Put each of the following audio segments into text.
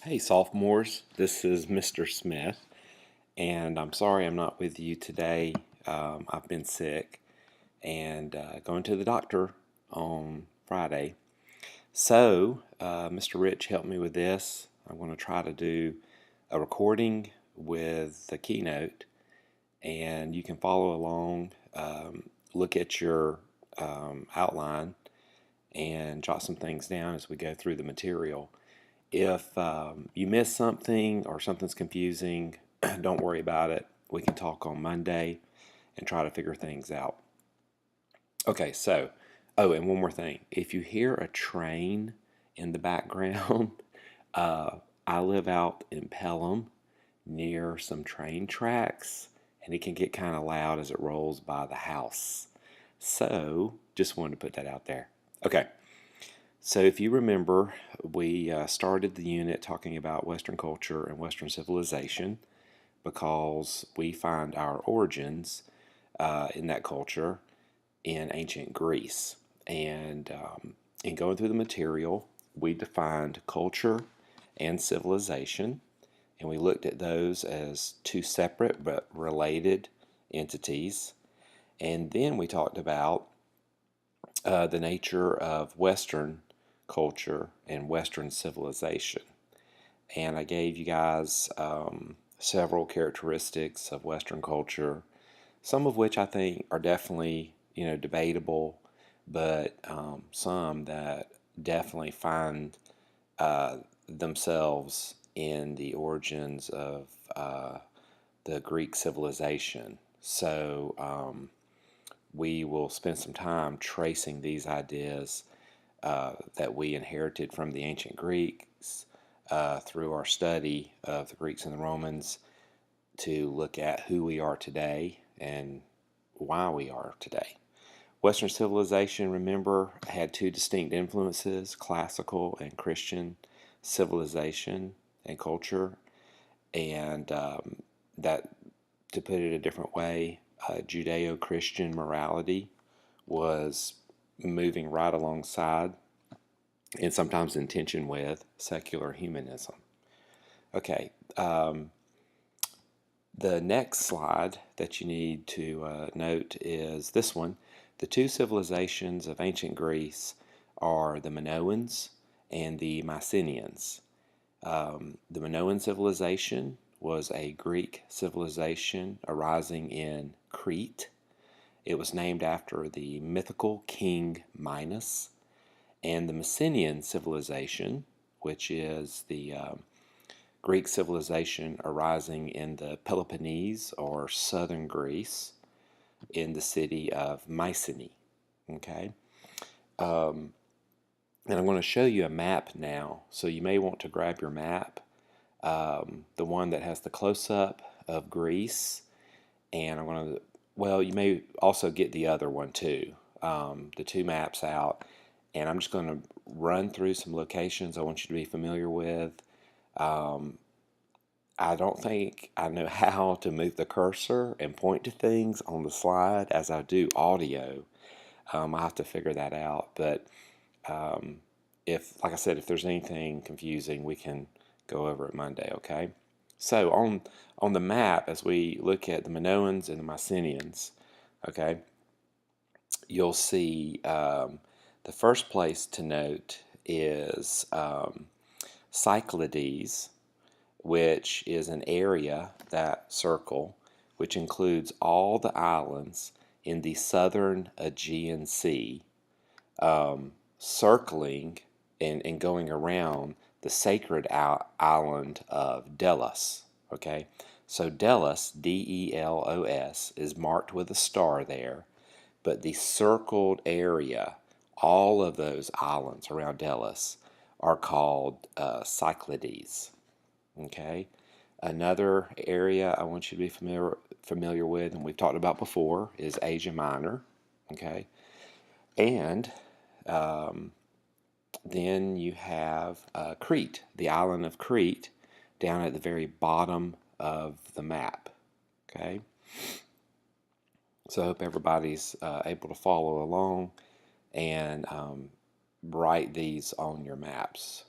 Hey sophomores, this is Mr. Smith, and I'm sorry I'm not with you today. I've been sick and going to the doctor on Friday. So, Mr. Rich helped me with this. I'm going to try to do a recording with the keynote, and you can follow along, look at your outline, and jot some things down as we go through the material. If you miss something or something's confusing, don't worry about it. We can talk on Monday and try to figure things out. Okay, so, and one more thing. If you hear a train in the background, I live out in Pelham near some train tracks, and it can get kind of loud as it rolls by the house. So, just wanted to put that out there. Okay. So if you remember, we started the unit talking about Western culture and Western civilization because we find our origins in that culture in ancient Greece. And in going through the material, we defined culture and civilization, and we looked at those as two separate but related entities. And then we talked about the nature of Western culture and Western civilization. And I gave you guys several characteristics of Western culture, some of which I think are definitely, debatable, but some that definitely find themselves in the origins of the Greek civilization. So we will spend some time tracing these ideas that we inherited from the ancient Greeks through our study of the Greeks and the Romans to look at who we are today and why we are today. Western civilization, remember, had two distinct influences: classical and Christian civilization and culture. And that, to put it a different way, Judeo-Christian morality was moving right alongside and sometimes in tension with secular humanism. Okay, the next slide that you need to note is this one. The two civilizations of ancient Greece are the Minoans and the Mycenaeans. The Minoan civilization was a Greek civilization arising in Crete. It was named after the mythical king Minos. And the Mycenaean civilization, which is the Greek civilization arising in the Peloponnese or southern Greece in the city of Mycenae. Okay? And I'm going to show you a map now, so you may want to grab your map, the one that has the close-up of Greece, and I'm going to, well, you may also get the other one too, the two maps out, and I'm just going to run through some locations I want you to be familiar with. I don't think I know how to move the cursor and point to things on the slide as I do audio. I'll have to figure that out, but if, like I said, if there's anything confusing, we can go over it Monday, okay? So on the map, as we look at the Minoans and the Mycenaeans, okay, you'll see the first place to note is Cyclades, which is an area, that circle, which includes all the islands in the southern Aegean Sea, circling and going around the sacred island of Delos. Okay, so Delos, Delos, is marked with a star there, but the circled area, all of those islands around Delos, are called Cyclades. Okay, another area I want you to be familiar with, and we've talked about before, is Asia Minor. Okay, and then you have Crete, the island of Crete, down at the very bottom of the map. Okay, so I hope everybody's able to follow along and write these on your maps.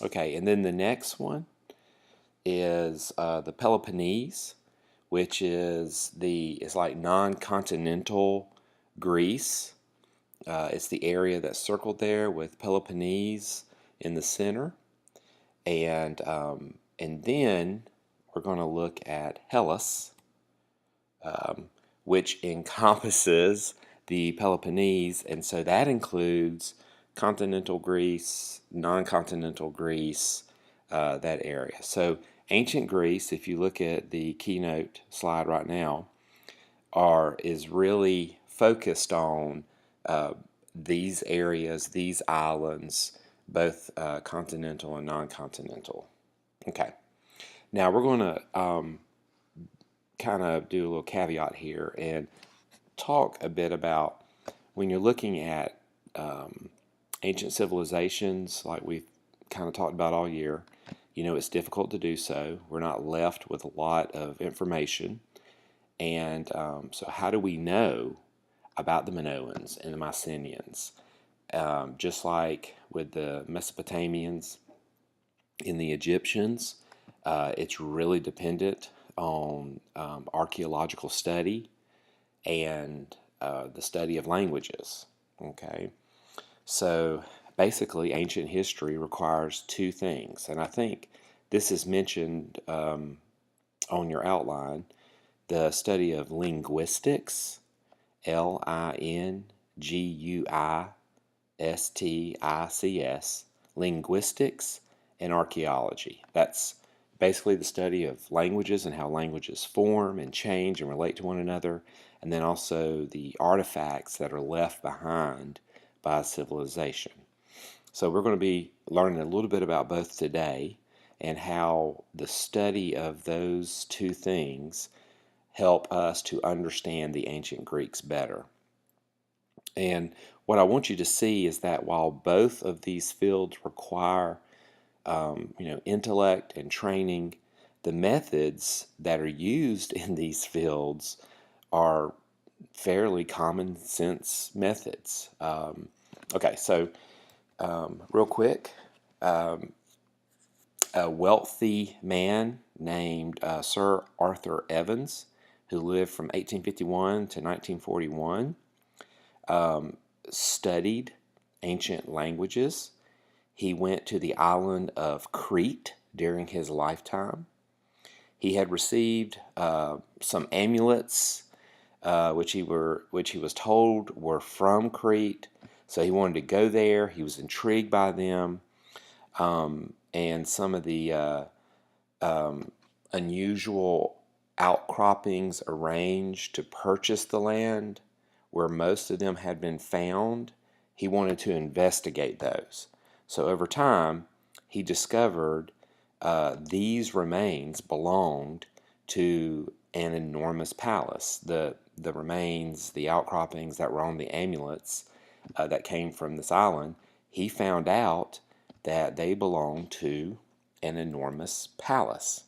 Okay, and then the next one is the Peloponnese, which is it's like non-continental Greece. It's the area that's circled there with Peloponnese in the center, and then we're going to look at Hellas, which encompasses the Peloponnese, and so that includes continental Greece, non-continental Greece, that area. So ancient Greece, if you look at the keynote slide right now, is really focused on these areas, these islands, both continental and non-continental. Okay, now we're going to kind of do a little caveat here and talk a bit about when you're looking at ancient civilizations, like we've kind of talked about all year. You know, it's difficult to do so. We're not left with a lot of information. And so how do we know about the Minoans and the Mycenaeans? Just like with the Mesopotamians and the Egyptians, it's really dependent on archaeological study and the study of languages. Okay, so basically, ancient history requires two things, and I think this is mentioned on your outline: the study of linguistics, linguistics, linguistics, and archaeology. That's basically the study of languages and how languages form and change and relate to one another, and then also the artifacts that are left behind by a civilization. So we're going to be learning a little bit about both today and how the study of those two things help us to understand the ancient Greeks better. And what I want you to see is that while both of these fields require intellect and training, the methods that are used in these fields are fairly common sense methods. Okay, so real quick, a wealthy man named Sir Arthur Evans, who lived from 1851 to 1941, studied ancient languages. He went to the island of Crete during his lifetime. He had received some amulets, which he was told were from Crete. So he wanted to go there. He was intrigued by them, and some of the unusual outcroppings arranged to purchase the land where most of them had been found. He wanted to investigate those. So over time, he discovered these remains belonged to an enormous palace. The remains, the outcroppings that were on the amulets that came from this island, he found out that they belonged to an enormous palace.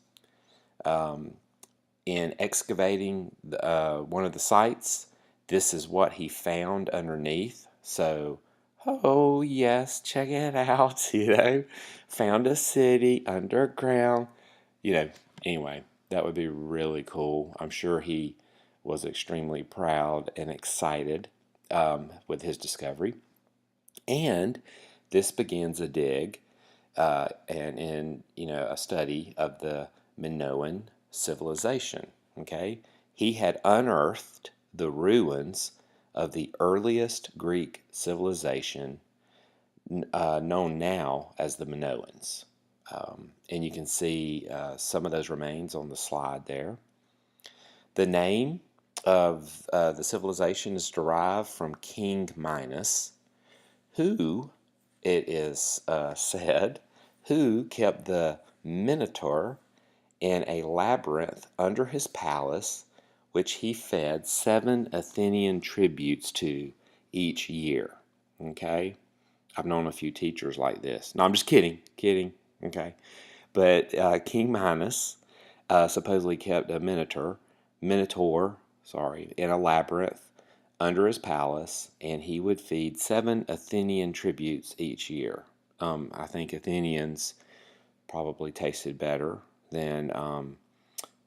In excavating one of the sites, this is what he found underneath. So, oh yes, check it out, found a city underground, anyway, that would be really cool. I'm sure he was extremely proud and excited with his discovery. And this begins a dig and in a study of the Minoan civilization. Okay, he had unearthed the ruins of the earliest Greek civilization known now as the Minoans. And you can see some of those remains on the slide there. The name of the civilization is derived from King Minos, who, it is said, who kept the Minotaur in a labyrinth under his palace, which he fed 7 Athenian tributes to each year. Okay? I've known a few teachers like this. No, I'm just kidding. Okay? But King Minos supposedly kept a Minotaur, in a labyrinth under his palace, and he would feed 7 Athenian tributes each year. I think Athenians probably tasted better than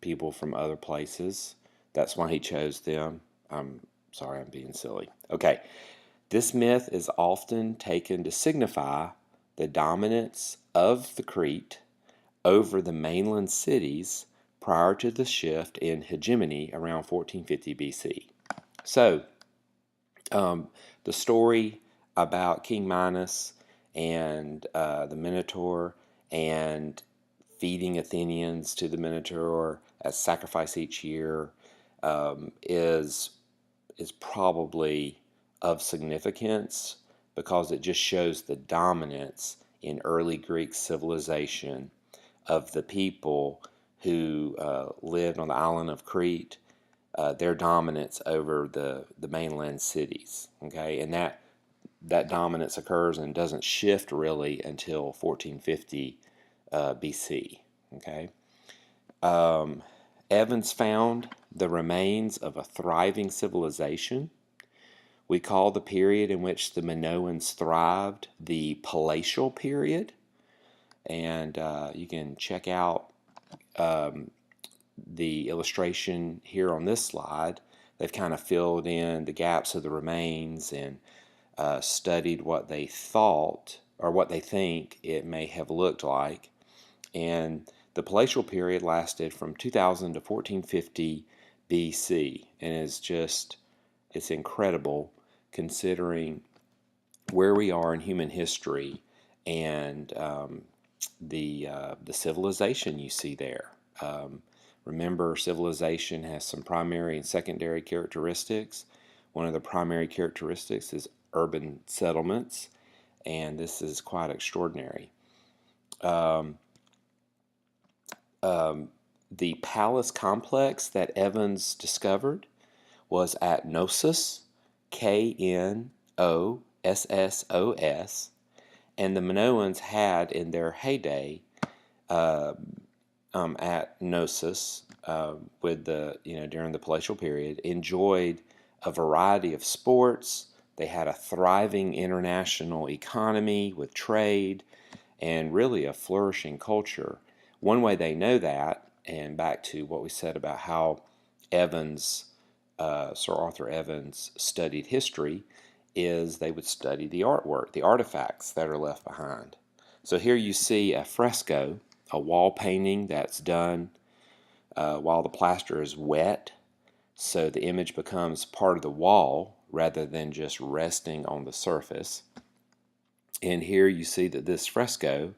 people from other places. That's why he chose them. I'm sorry, I'm being silly. Okay, this myth is often taken to signify the dominance of the Crete over the mainland cities prior to the shift in hegemony around 1450 BC. So, the story about King Minos and the Minotaur and feeding Athenians to the Minotaur as sacrifice each year is probably of significance because it just shows the dominance in early Greek civilization of the people who lived on the island of Crete, their dominance over the mainland cities. Okay, and that dominance occurs and doesn't shift really until 1450 BC. Okay, Evans found the remains of a thriving civilization. We call the period in which the Minoans thrived the palatial period, and you can check out the illustration here on this slide. They've kind of filled in the gaps of the remains and studied what they thought or what they think it may have looked like. And the palatial period lasted from 2000 to 1450 BC, and it's incredible considering where we are in human history and the civilization you see there. Remember, civilization has some primary and secondary characteristics. One of the primary characteristics is urban settlements, and this is quite extraordinary. The palace complex that Evans discovered was at Knossos, Knossos, and the Minoans had in their heyday at Knossos with during the palatial period enjoyed a variety of sports. They had a thriving international economy with trade and really a flourishing culture. One way they know that, and back to what we said about how Sir Arthur Evans studied history, is they would study the artwork, the artifacts that are left behind. So here you see a fresco, a wall painting that's done while the plaster is wet, so the image becomes part of the wall rather than just resting on the surface. And here you see that this fresco,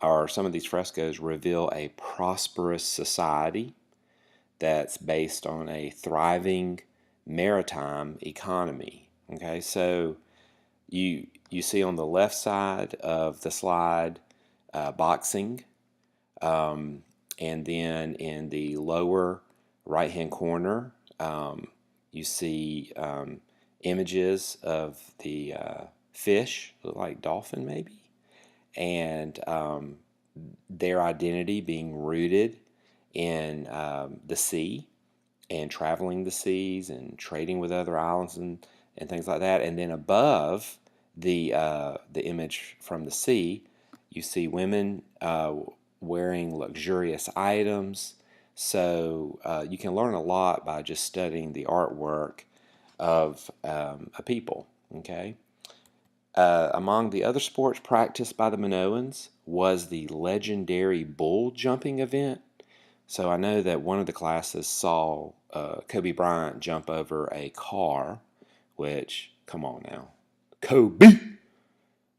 or some of these frescoes, reveal a prosperous society that's based on a thriving maritime economy. Okay, so you see on the left side of the slide boxing, and then in the lower right hand corner you see images of the fish, look like dolphin maybe, and their identity being rooted in the sea and traveling the seas and trading with other islands and things like that. And then above the image from the sea, you see women wearing luxurious items. So you can learn a lot by just studying the artwork of a people. Okay. Among the other sports practiced by the Minoans was the legendary bull jumping event. So I know that one of the classes saw Kobe Bryant jump over a car, which, come on now, Kobe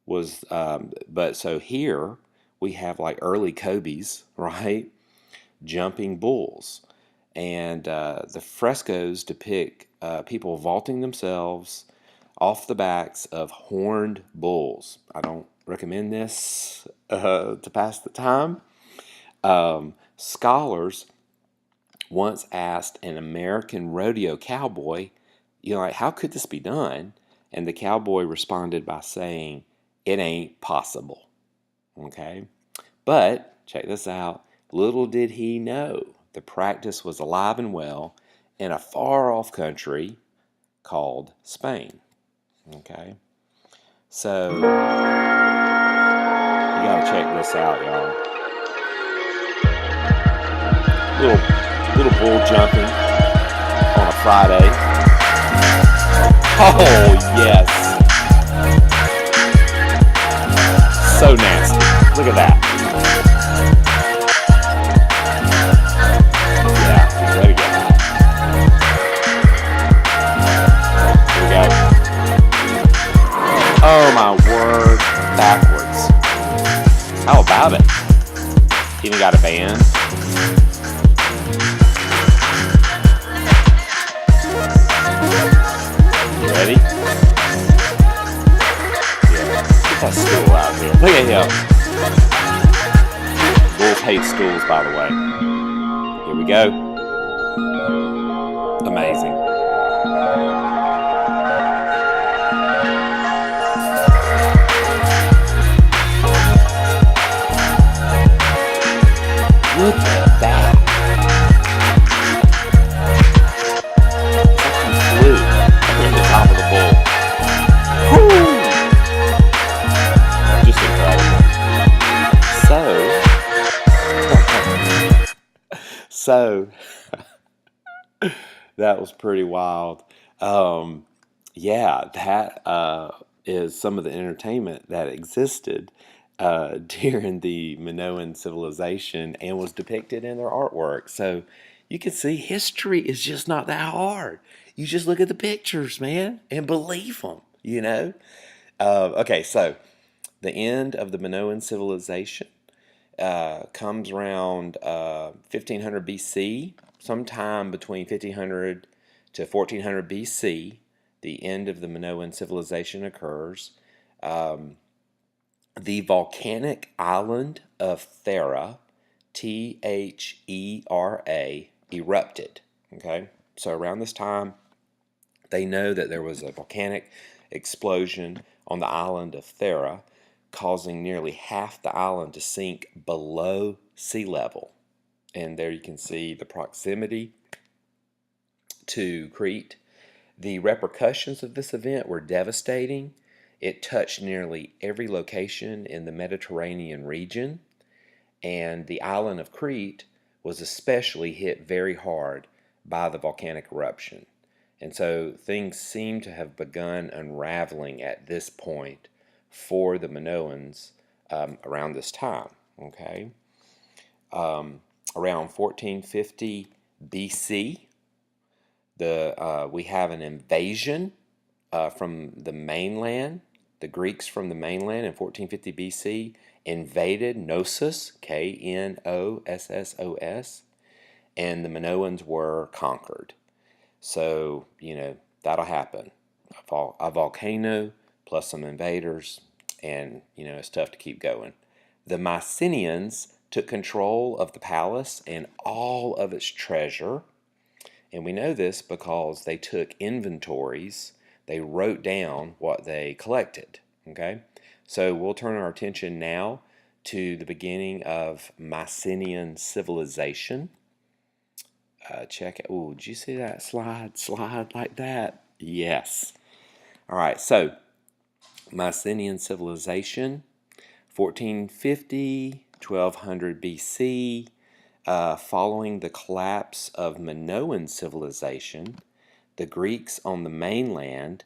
was, but so here we have like early Kobe's, right, jumping bulls. And the frescoes depict people vaulting themselves off the backs of horned bulls. I don't recommend this to pass the time. Scholars once asked an American rodeo cowboy, like, how could this be done? And the cowboy responded by saying, it ain't possible. Okay? But, check this out, little did he know the practice was alive and well in a far-off country called Spain. Okay? So, gotta check this out, y'all. Little bull jumping on a Friday. Oh yes, so nasty. Look at that. Yeah, he's ready to get out. Here we go. Oh my word, backwards. How about it? Even got a band. You ready? Yeah. Get that stool out here. Look at him. Bulls hate stools, by the way. Here we go. Amazing. Look at that. He flew in the top of the bull. Woo! Just incredible. So that was pretty wild. Yeah, that is some of the entertainment that existed during the Minoan civilization and was depicted in their artwork. So you can see history is just not that hard. You just look at the pictures, man, and believe them, you know? Okay, so the end of the Minoan civilization comes around 1500 BC, sometime between 1500 to 1400 BC. The end of the Minoan civilization occurs. The volcanic island of Thera, Thera, erupted. Okay, so around this time, they know that there was a volcanic explosion on the island of Thera, causing nearly half the island to sink below sea level. And there you can see the proximity to Crete. The repercussions of this event were devastating. It touched nearly every location in the Mediterranean region, and the island of Crete was especially hit very hard by the volcanic eruption. And so things seem to have begun unraveling at this point for the Minoans around this time. Okay, around 1450 BC, we have an invasion from the mainland. The Greeks from the mainland in 1450 BC invaded Knossos, Knossos, and the Minoans were conquered. So, that'll happen. A volcano plus some invaders, and, it's tough to keep going. The Mycenaeans took control of the palace and all of its treasure. And we know this because they took inventories. They wrote down what they collected. Okay? So we'll turn our attention now to the beginning of Mycenaean civilization. Check it. Oh, did you see that slide like that? Yes. All right, so Mycenaean civilization, 1450, 1200 BC. Following the collapse of Minoan civilization, the Greeks on the mainland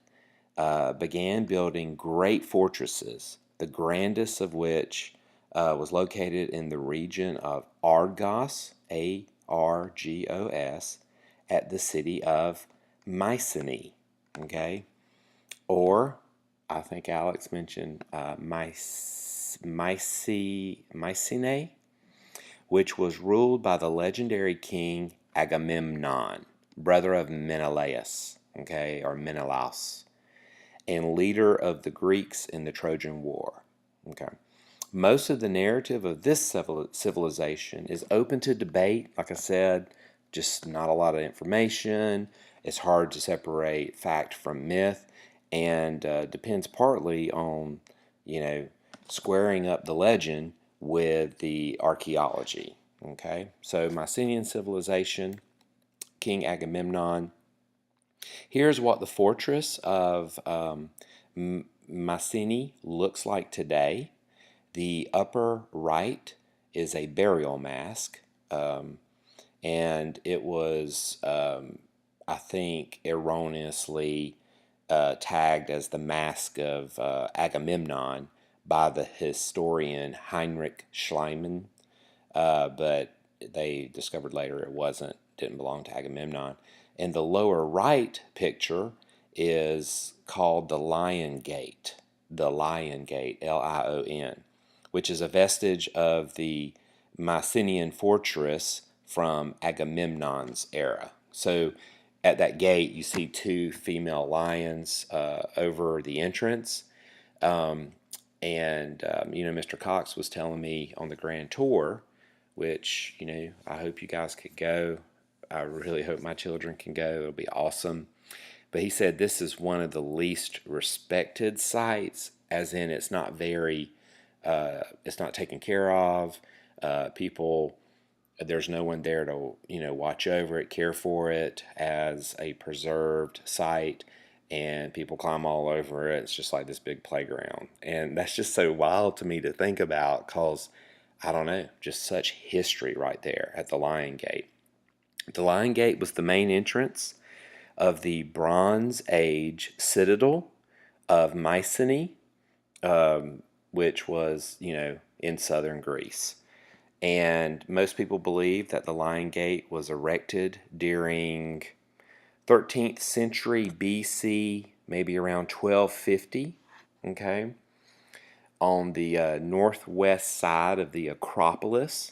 began building great fortresses, the grandest of which was located in the region of Argos, Argos, at the city of Mycenae, okay? Or, I think Alex mentioned Mycenae, which was ruled by the legendary king Agamemnon, brother of Menelaus, okay, or Menelaus, and leader of the Greeks in the Trojan War, okay. Most of the narrative of this civilization is open to debate. Like I said, just not a lot of information. It's hard to separate fact from myth, and depends partly on, squaring up the legend with the archaeology. Okay, so Mycenaean civilization, King Agamemnon. Here's what the fortress of Mycenae looks like today. The upper right is a burial mask, and it was, I think, erroneously tagged as the mask of Agamemnon by the historian Heinrich Schliemann, but they discovered later it didn't belong to Agamemnon. And the lower right picture is called the Lion Gate, Lion, which is a vestige of the Mycenaean fortress from Agamemnon's era. So at that gate, you see two female lions over the entrance. Mr. Cox was telling me on the grand tour, which, I hope you guys could go. I really hope my children can go. It'll be awesome. But he said this is one of the least respected sites, as in it's not taken care of. People, there's no one there to, watch over it, care for it as a preserved site, and people climb all over it. It's just like this big playground. And that's just so wild to me to think about because, I don't know, just such history right there at the Lion Gate. The Lion Gate was the main entrance of the Bronze Age citadel of Mycenae, which was, in southern Greece. And most people believe that the Lion Gate was erected during 13th century BC, maybe around 1250, okay, on the northwest side of the Acropolis.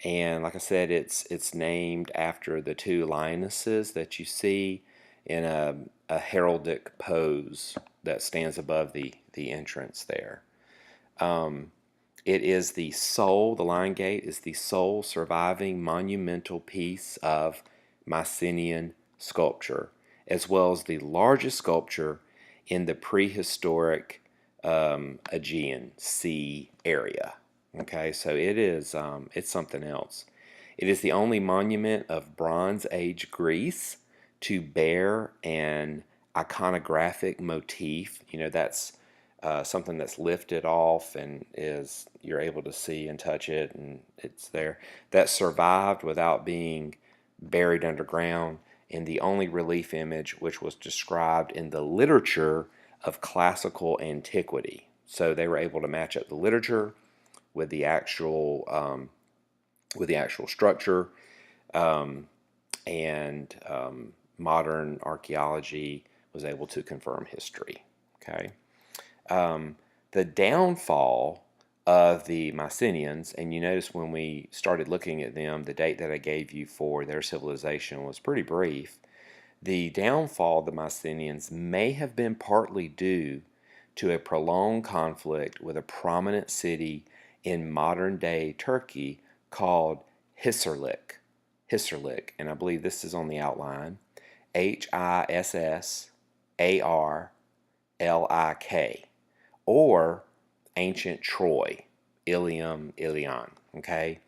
And like I said, it's named after the two lionesses that you see in a heraldic pose that stands above the entrance there. The Lion Gate is the sole surviving monumental piece of Mycenaean sculpture, as well as the largest sculpture in the prehistoric Aegean Sea area. Okay, so it's something else. It is the only monument of Bronze Age Greece to bear an iconographic motif. That's something that's lifted off and you're able to see and touch it, and it's there. That survived without being buried underground, in the only relief image which was described in the literature of classical antiquity. So they were able to match up the literature with the actual structure, and modern archaeology was able to confirm history. Okay. The downfall of the Mycenaeans, and you notice when we started looking at them, the date that I gave you for their civilization was pretty brief. The downfall of the Mycenaeans may have been partly due to a prolonged conflict with a prominent city in modern-day Turkey called Hisarlik. And I believe this is on the outline. Hissarlik, or ancient Troy, Ilion. Okay,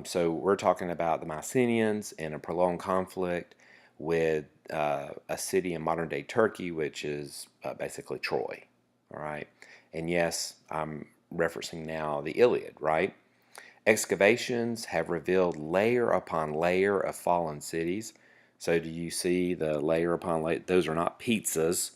so we're talking about the Mycenaeans in a prolonged conflict with a city in modern-day Turkey, which is basically Troy. All right, and yes, I'm referencing now the Iliad, right? Excavations have revealed layer upon layer of fallen cities. So do you see the layer upon layer? Those are not pizzas,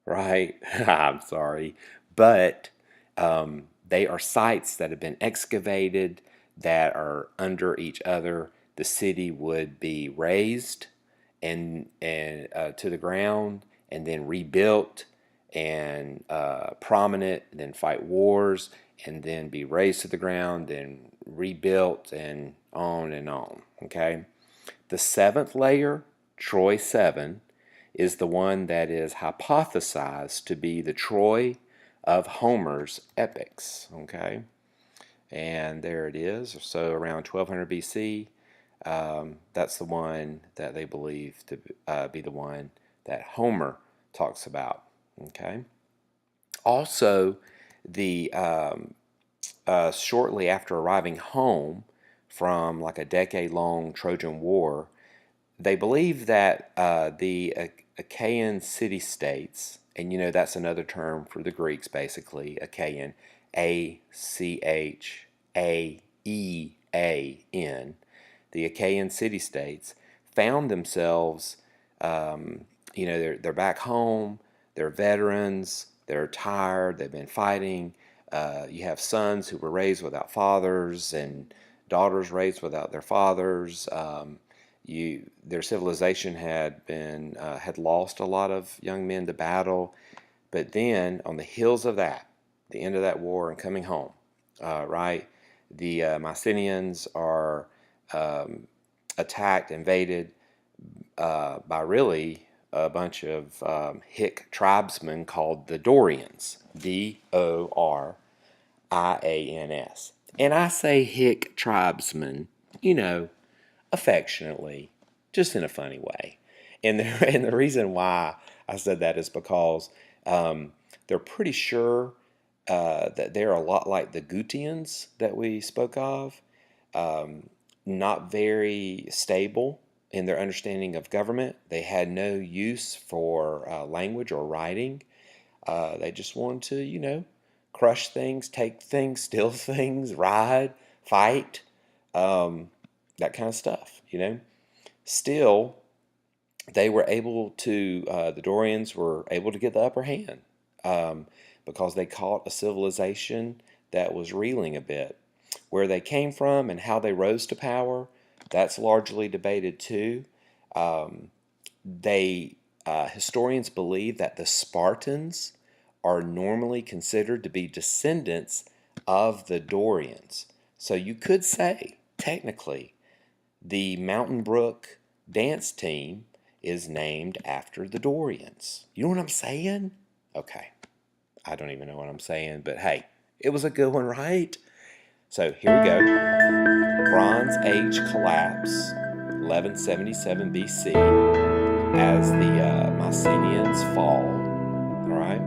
right? I'm sorry. But they are sites that have been excavated that are under each other. The city would be razed and to the ground, and then rebuilt and prominent, and then fight wars, and then be razed to the ground, then rebuilt, and on and on. Okay. The seventh layer, Troy 7, is the one that is hypothesized to be the Troy of Homer's epics. Okay, and there it is. So around 1200 BC, that's the one that they believe to be the one that Homer talks about. Okay. Also, the shortly after arriving home from like a decade-long Trojan War, they believe that the Achaean city-states, and that's another term for the Greeks, basically, Achaean, Achaean, the Achaean city-states, found themselves, they're back home, they're veterans, they're tired, they've been fighting. You have sons who were raised without fathers and daughters raised without their fathers. Their civilization had lost a lot of young men to battle, but then on the heels of that, the end of that war and coming home, right? The Mycenaeans are attacked, invaded by really a bunch of hick tribesmen called the Dorians, Dorians. And I say hick tribesmen, affectionately, just in a funny way. And and the reason why I said that is because they're pretty sure that they're a lot like the Gutians that we spoke of, not very stable in their understanding of government. They had no use for language or writing. They just wanted to, crush things, take things, steal things, ride, fight, that kind of stuff. Still, the Dorians were able to get the upper hand because they caught a civilization that was reeling a bit. Where they came from and how they rose to power, that's largely debated too. Historians believe that the Spartans are normally considered to be descendants of the Dorians. So you could say, technically, the Mountain Brook dance team is named after the Dorians. You know what I'm saying? Okay. I don't even know what I'm saying, but hey, it was a good one, right? So here we go. Bronze Age collapse, 1177 BC, as the Mycenaeans fall. All right.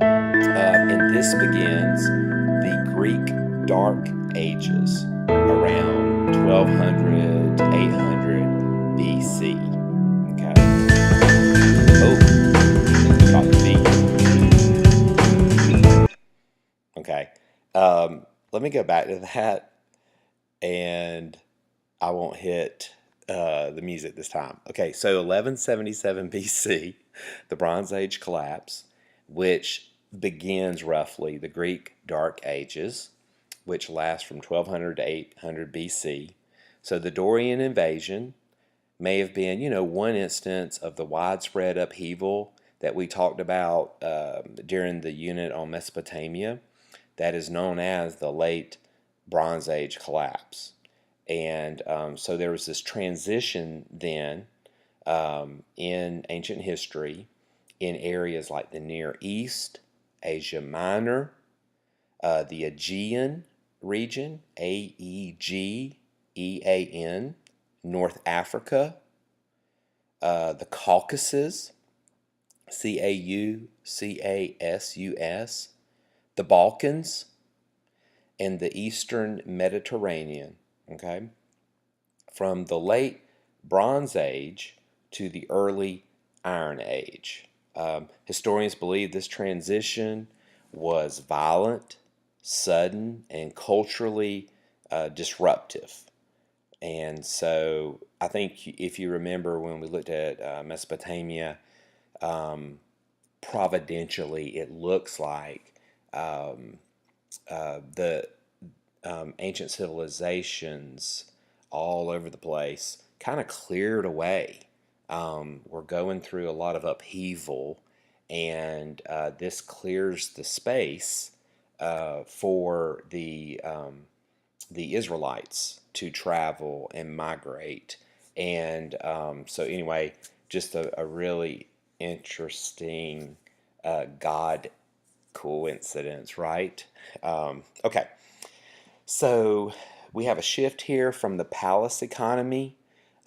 And this begins the Greek Dark Ages, around 1200 to 800 BC. Okay. Oh, got the beat. Okay. Let me go back to that, and I won't hit the music this time. Okay, so 1177 BC, the Bronze Age collapse, which begins roughly the Greek Dark Ages, which lasts from 1200 to 800 BC. So the Dorian invasion may have been, one instance of the widespread upheaval that we talked about during the unit on Mesopotamia that is known as the Late Bronze Age collapse. And so there was this transition then in ancient history in areas like the Near East, Asia Minor, the Aegean region, Aegean, North Africa, the Caucasus, Caucasus, the Balkans, and the Eastern Mediterranean. Okay, from the late Bronze Age to the early Iron Age. Historians believe this transition was violent, sudden, and culturally disruptive. And so I think if you remember when we looked at Mesopotamia, providentially it looks like the ancient civilizations all over the place kind of cleared away. We're going through a lot of upheaval, and this clears the space for the Israelites to travel and migrate. And so anyway, just a really interesting God coincidence, right? Okay. So we have a shift here from the palace economy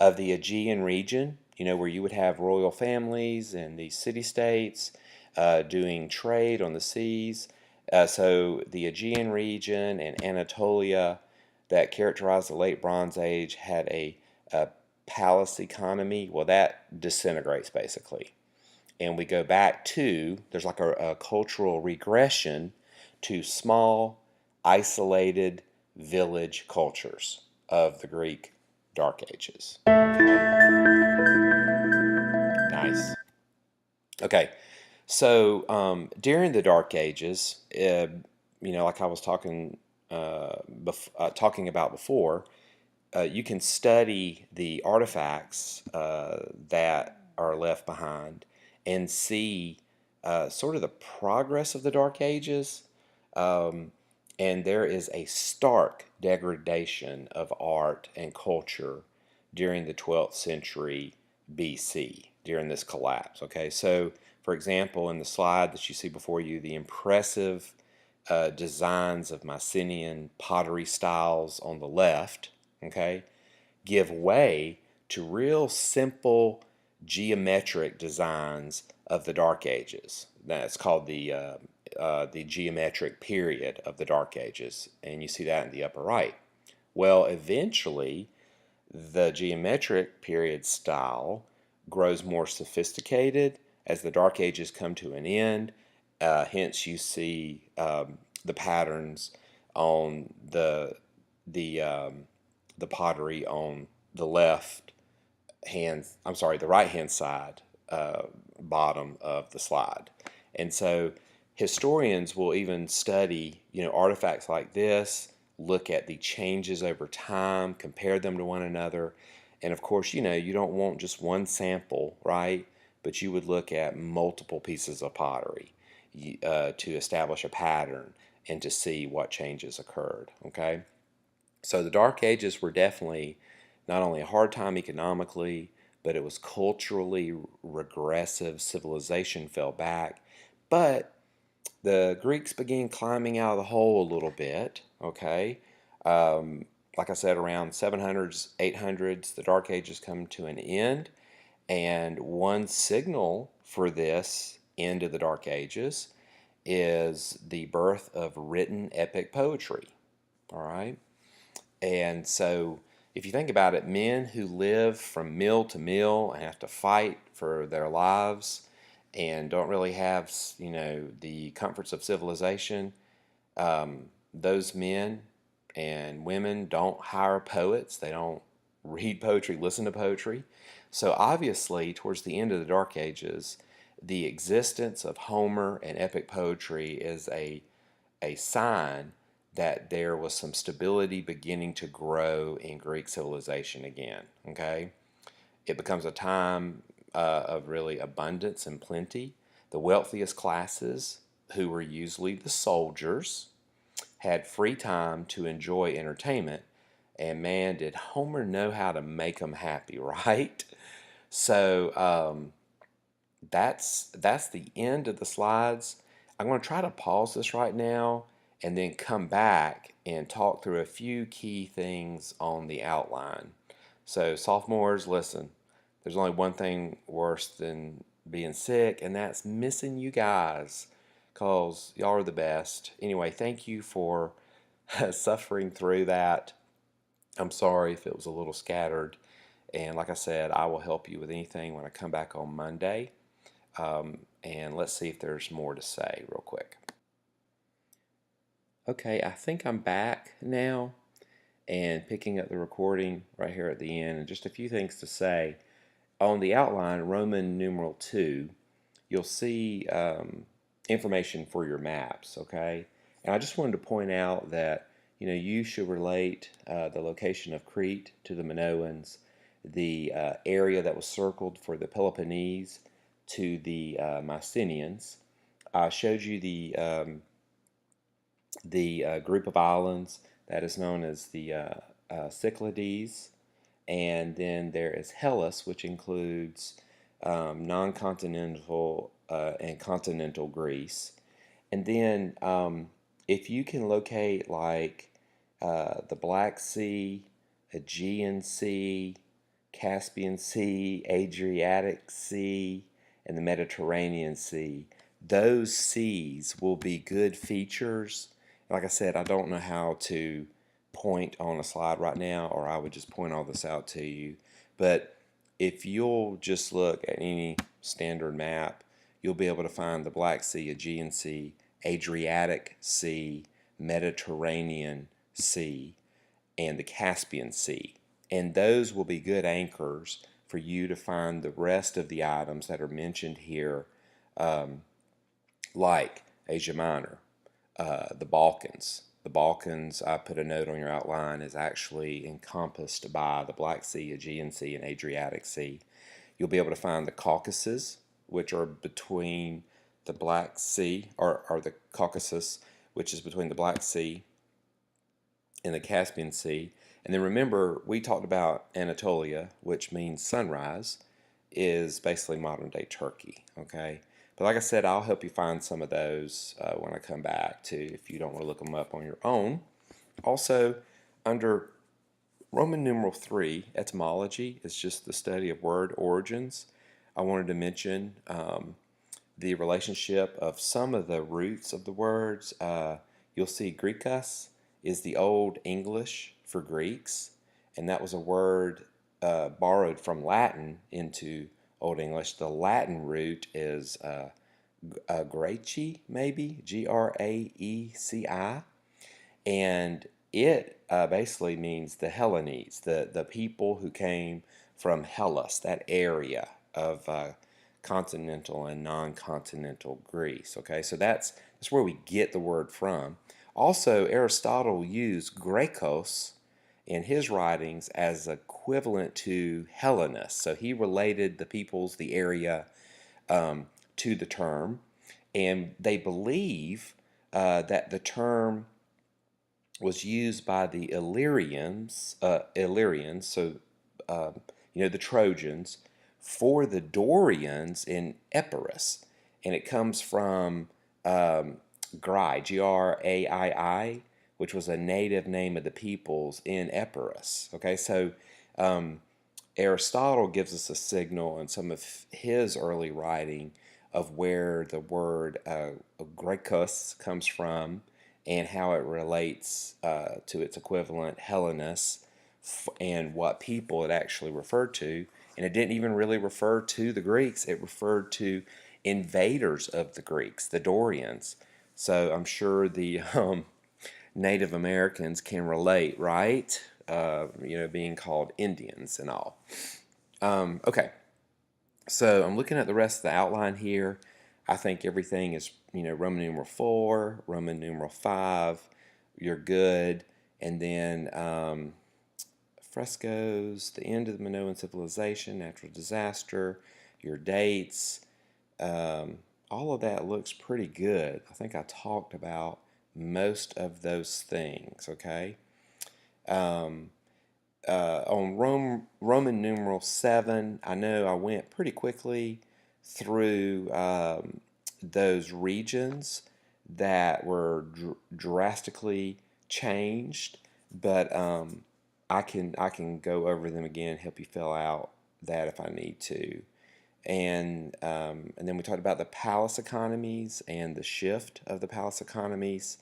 of the Aegean region, where you would have royal families and these city-states doing trade on the seas. So the Aegean region and Anatolia that characterized the late Bronze Age had a palace economy. Well, that disintegrates basically. And we go back to, there's like a cultural regression to small, isolated village cultures of the Greek Dark Ages. Nice. Okay, so during the Dark Ages, like I was talking about before, you can study the artifacts that are left behind and see sort of the progress of the Dark Ages. Um, and there is a stark degradation of art and culture during the 12th century BC, during this collapse. Okay, so for example, in the slide that you see before you, the impressive designs of Mycenaean pottery styles on the left, okay, give way to real simple geometric designs of the Dark Ages. That's called the geometric period of the Dark Ages, and you see that in the upper right. Well, eventually, the geometric period style grows more sophisticated as the Dark Ages come to an end. Hence, you see the patterns on the pottery on the the right hand side bottom of the slide. And so historians will even study, artifacts like this, look at the changes over time, compare them to one another. And of course, you don't want just one sample, right? But you would look at multiple pieces of pottery to establish a pattern and to see what changes occurred, okay? So the Dark Ages were definitely not only a hard time economically, but it was culturally regressive. Civilization fell back. But the Greeks began climbing out of the hole a little bit, okay? Like I said, around 700s, 800s, the Dark Ages come to an end. And one signal for this end of the Dark Ages is the birth of written epic poetry, all right? And so, if you think about it, men who live from mill to mill and have to fight for their lives and don't really have, the comforts of civilization, those men and women don't hire poets. They don't read poetry, listen to poetry. So, obviously, towards the end of the Dark Ages, the existence of Homer and epic poetry is a sign that there was some stability beginning to grow in Greek civilization again. Okay, it becomes a time of really abundance and plenty. The wealthiest classes, who were usually the soldiers, had free time to enjoy entertainment. And man, did Homer know how to make them happy, right? So that's the end of the slides. I'm going to try to pause this right now and then come back and talk through a few key things on the outline. So sophomores, listen, there's only one thing worse than being sick, and that's missing you guys, because y'all are the best. Anyway, thank you for suffering through that. I'm sorry if it was a little scattered. And like I said, I will help you with anything when I come back on Monday. And let's see if there's more to say real quick. Okay, I think I'm back now and picking up the recording right here at the end. And just a few things to say. On the outline, Roman numeral 2, you'll see information for your maps, okay? And I just wanted to point out that, you should relate the location of Crete to the Minoans, the area that was circled for the Peloponnese to the Mycenaeans. I showed you the group of islands that is known as the Cyclades, and then there is Hellas, which includes non-continental and continental Greece. And then if you can locate like the Black Sea, Aegean Sea, Caspian Sea, Adriatic Sea, and the Mediterranean Sea, those seas will be good features. Like I said, I don't know how to point on a slide right now, or I would just point all this out to you. But if you'll just look at any standard map, you'll be able to find the Black Sea, Aegean Sea, Adriatic Sea, Mediterranean Sea, and the Caspian Sea. And those will be good anchors for you to find the rest of the items that are mentioned here, like Asia Minor, the Balkans. The Balkans, I put a note on your outline, is actually encompassed by the Black Sea, Aegean Sea, and Adriatic Sea. You'll be able to find the Caucasus, which are between the Black Sea, or the Caucasus, which is between the Black Sea and the Caspian Sea. And then remember, we talked about Anatolia, which means sunrise, is basically modern day Turkey. Okay, but like I said, I'll help you find some of those when I come back too, if you don't want to look them up on your own. Also, under Roman numeral 3, etymology is just the study of word origins. I wanted to mention the relationship of some of the roots of the words. You'll see Greekus is the Old English for Greeks, and that was a word borrowed from Latin into Old English. The Latin root is Graeci, maybe, Graeci, and it basically means the Hellenes, the people who came from Hellas, that area of continental and non-continental Greece. Okay, so that's where we get the word from. Also, Aristotle used Grekos in his writings as equivalent to Hellenists. So he related the peoples, the area, to the term, and they believe that the term was used by the Illyrians, so the Trojans, for the Dorians in Epirus, and it comes from Graii, Graii, which was a native name of the peoples in Epirus. Okay, so Aristotle gives us a signal in some of his early writing of where the word Grekos comes from and how it relates to its equivalent Hellenus and what people it actually referred to. And it didn't even really refer to the Greeks, it referred to invaders of the Greeks, the Dorians. So I'm sure the Native Americans can relate, right? Being called Indians and all. Okay, so I'm looking at the rest of the outline here. I think everything is, Roman numeral 4, Roman numeral 5, you're good. And then frescoes, the end of the Minoan civilization, natural disaster, your dates, all of that looks pretty good. I think I talked about most of those things, okay? On Roman numeral 7, I know I went pretty quickly through those regions that were drastically changed, but I can go over them again, help you fill out that if I need to. And then we talked about the palace economies and the shift of the palace economies,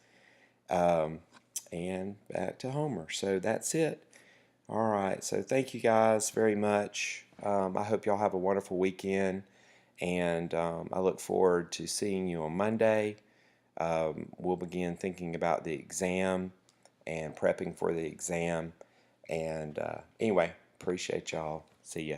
and back to Homer. So that's it. All right, so thank you guys very much. I hope y'all have a wonderful weekend, and I look forward to seeing you on Monday. We'll begin thinking about the exam and prepping for the exam. And anyway, appreciate y'all. See ya.